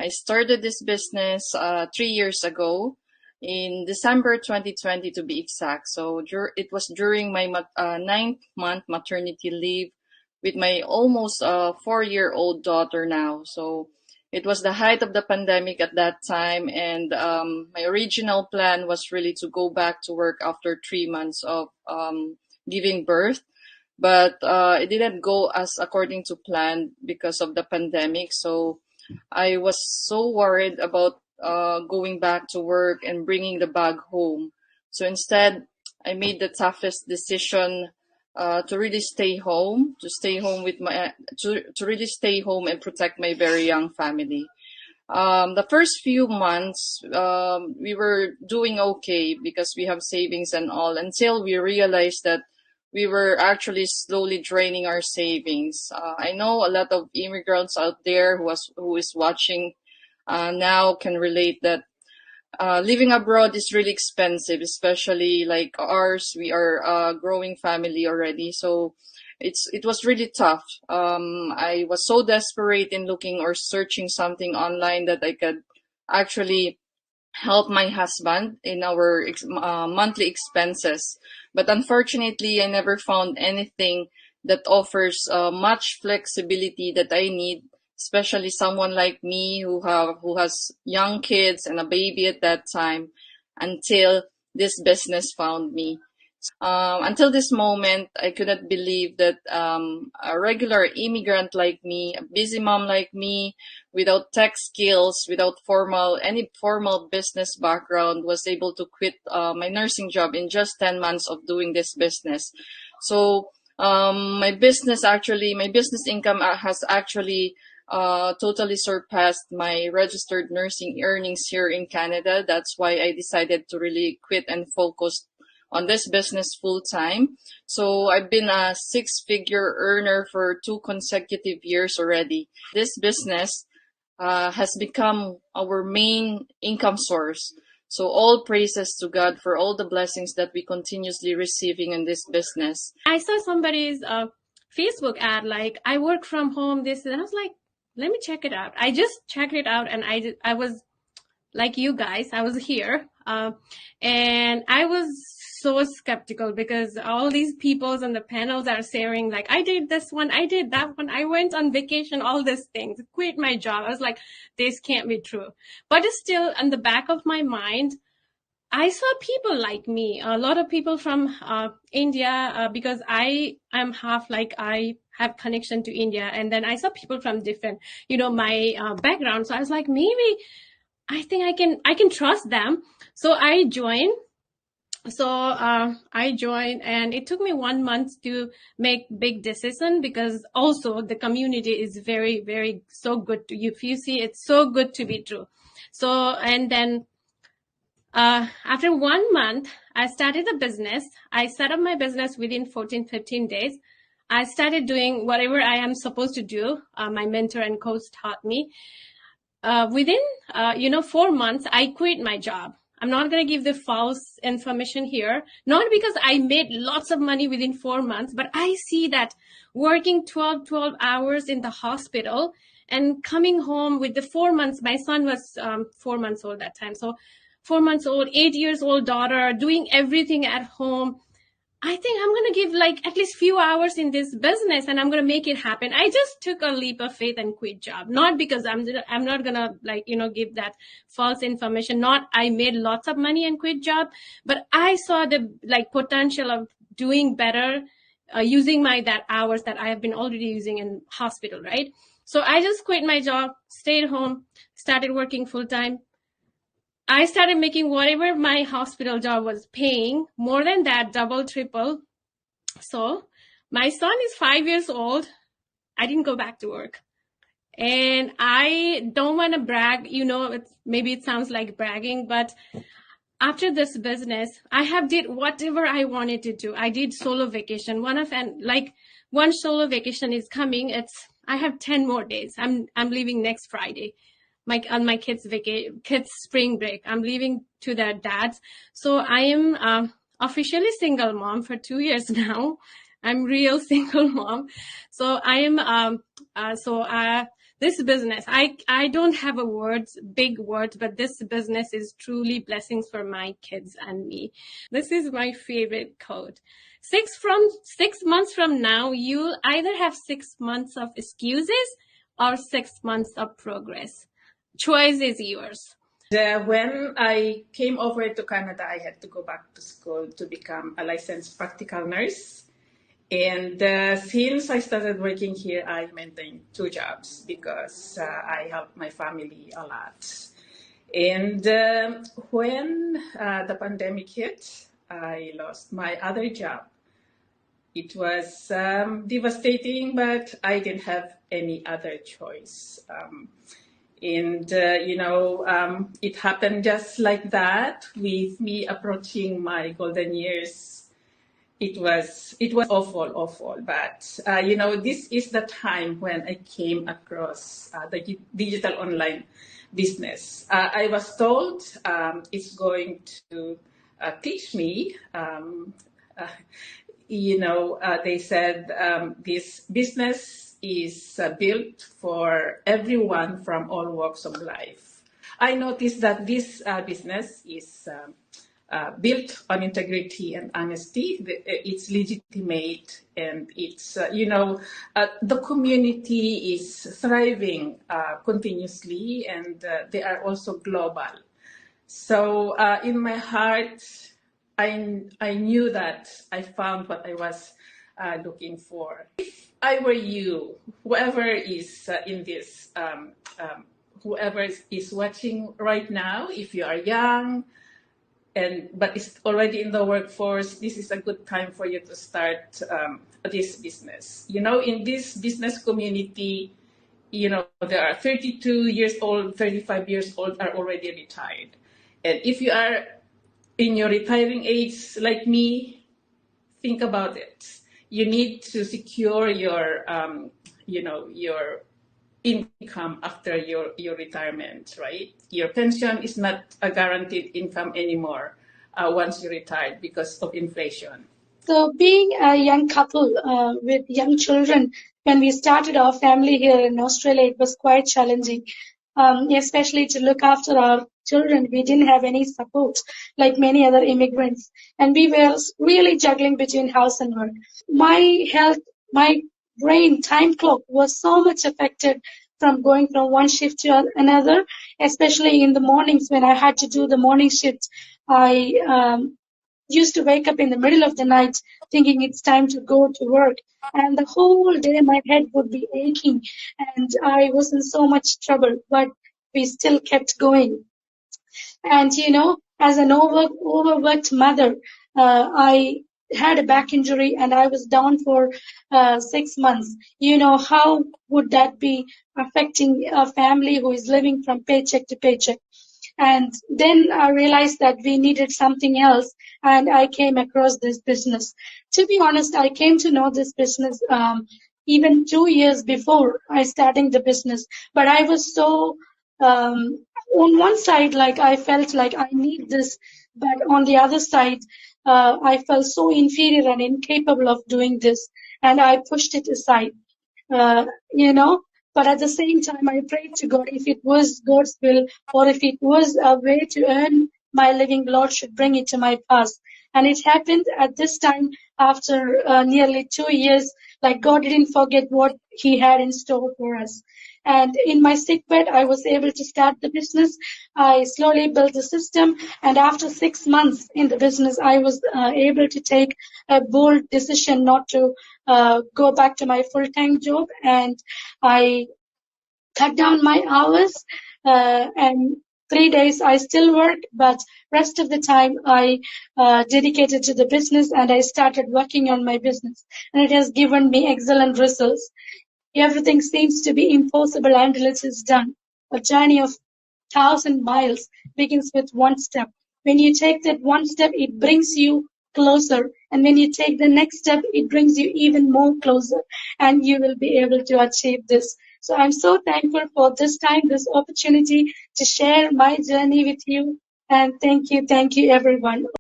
I started this business 3 years ago in December 2020 to be exact. So it was during my ninth month maternity leave with my almost 4-year-old daughter now. So it was the height of the pandemic at that time, and my original plan was really to go back to work after 3 months of giving birth. But it didn't go as according to plan because of the pandemic. So I was so worried about going back to work and bringing the bag home. So instead, I made the toughest decision to really stay home, to really stay home and protect my very young family. The first few months, we were doing okay because we have savings and all until we realized that we were actually slowly draining our savings. I know a lot of immigrants out there who is watching now can relate that living abroad is really expensive, especially like ours. We are a growing family already, so it was really tough. I was so desperate in looking or searching something online that I could actually help my husband in our monthly expenses. But unfortunately, I never found anything that offers much flexibility that I need, especially someone like me who has young kids and a baby at that time, until this business found me. Until this moment, I couldn't believe that a regular immigrant like me, a busy mom like me, without tech skills, without any formal business background, was able to quit my nursing job in just 10 months of doing this business. So my business income has actually totally surpassed my registered nursing earnings here in Canada. That's why I decided to really quit and focus on this business full time. So I've been a 6-figure earner for 2 consecutive years already. This business has become our main income source. So all praises to God for all the blessings that we continuously receiving in this business. I saw somebody's Facebook ad, like, I work from home, this, and I was like, let me check it out. I just checked it out, and I was like you guys, I was here, and I was so skeptical because all these peoples on the panels are saying, like, I did this one, I did that one, I went on vacation, all these things, quit my job. I was like, this can't be true. But it's still in the back of my mind, I saw people like me, a lot of people from India, because I am half, like, I have connection to India. And then I saw people from different, my background. So I was like, maybe I think I can trust them. So I joined. I joined, and it took me 1 month to make big decision, because also the community is very, very so good to you. If you see, it's so good to be true. So, and then after 1 month, I started the business. I set up my business within 14, 15 days. I started doing whatever I am supposed to do. My mentor and coach taught me. Within 4 months, I quit my job. I'm not going to give the false information here, not because I made lots of money within 4 months, but I see that working 12 hours in the hospital and coming home with the 4 months, my son was 4 months old that time. So 4 months old, 8 years old daughter, doing everything at home. I think I'm going to give like at least few hours in this business and I'm going to make it happen. I just took a leap of faith and quit job. Not because I'm not going to give that false information. Not I made lots of money and quit job, but I saw the potential of doing better using that hours that I have been already using in hospital, right? So I just quit my job, stayed home, started working full time. I started making whatever my hospital job was paying, more than that, double, triple. So my son is 5 years old. I didn't go back to work. And I don't want to brag, maybe it sounds like bragging, but after this business, I have did whatever I wanted to do. I did solo vacation. One solo vacation is coming. I have 10 more days. I'm leaving next Friday. On my kids' spring break. I'm leaving to their dads. So I am officially single mom for 2 years now. I'm real single mom. So I am This business, I don't have a words, big words, but this business is truly blessings for my kids and me. This is my favorite quote. 6 months from now, you'll either have 6 months of excuses or 6 months of progress. Choice is yours. When I came over to Canada, I had to go back to school to become a licensed practical nurse. And since I started working here, I maintained two jobs because I helped my family a lot. And when the pandemic hit, I lost my other job. It was devastating, but I didn't have any other choice. And it happened just like that with me approaching my golden years. It was awful, but this is the time when I came across the digital online business. I was told it's going to teach me. They said this business is built for everyone from all walks of life. I noticed that this business is built on integrity and honesty. It's legitimate, and it's the community is thriving continuously, and they are also global. So in my heart, I knew that I found what I was looking for. If I were you, whoever is in this, whoever is watching right now, if you are young, but is already in the workforce, this is a good time for you to start this business. In this business community, there are 32 years old, 35 years old are already retired. And if you are in your retiring age like me, think about it. You need to secure your income after your retirement, right? Your pension is not a guaranteed income anymore once you retire because of inflation. So, being a young couple with young children, when we started our family here in Australia, it was quite challenging, especially to look after our children. We didn't have any support like many other immigrants, and we were really juggling between house and work. My health, my brain time clock was so much affected from going from one shift to another, especially in the mornings when I had to do the morning shift. I used to wake up in the middle of the night thinking it's time to go to work. And the whole day my head would be aching and I was in so much trouble, but we still kept going. And, as an overworked mother, I had a back injury and I was down for 6 months. How would that be affecting a family who is living from paycheck to paycheck? And then I realized that we needed something else, and I came across this business. To be honest, I came to know this business even 2 years before I starting the business. But I was so on one side, like I felt like I need this, but on the other side, I felt so inferior and incapable of doing this, and I pushed it aside. uh, you know. But at the same time, I prayed to God if it was God's will or if it was a way to earn my living, Lord should bring it to my path. And it happened at this time after nearly 2 years, like God didn't forget what He had in store for us. And in my sick bed, I was able to start the business. I slowly built the system. And after 6 months in the business, I was able to take a bold decision not to go back to my full-time job, and I cut down my hours. And 3 days I still work, but rest of the time I dedicated to the business, and I started working on my business, and it has given me excellent results. Everything seems to be impossible until it is done. A journey of 1,000 miles begins with one step. When you take that one step, it brings you closer. And when you take the next step, it brings you even more closer. And you will be able to achieve this. So I'm so thankful for this time, this opportunity to share my journey with you. And thank you everyone.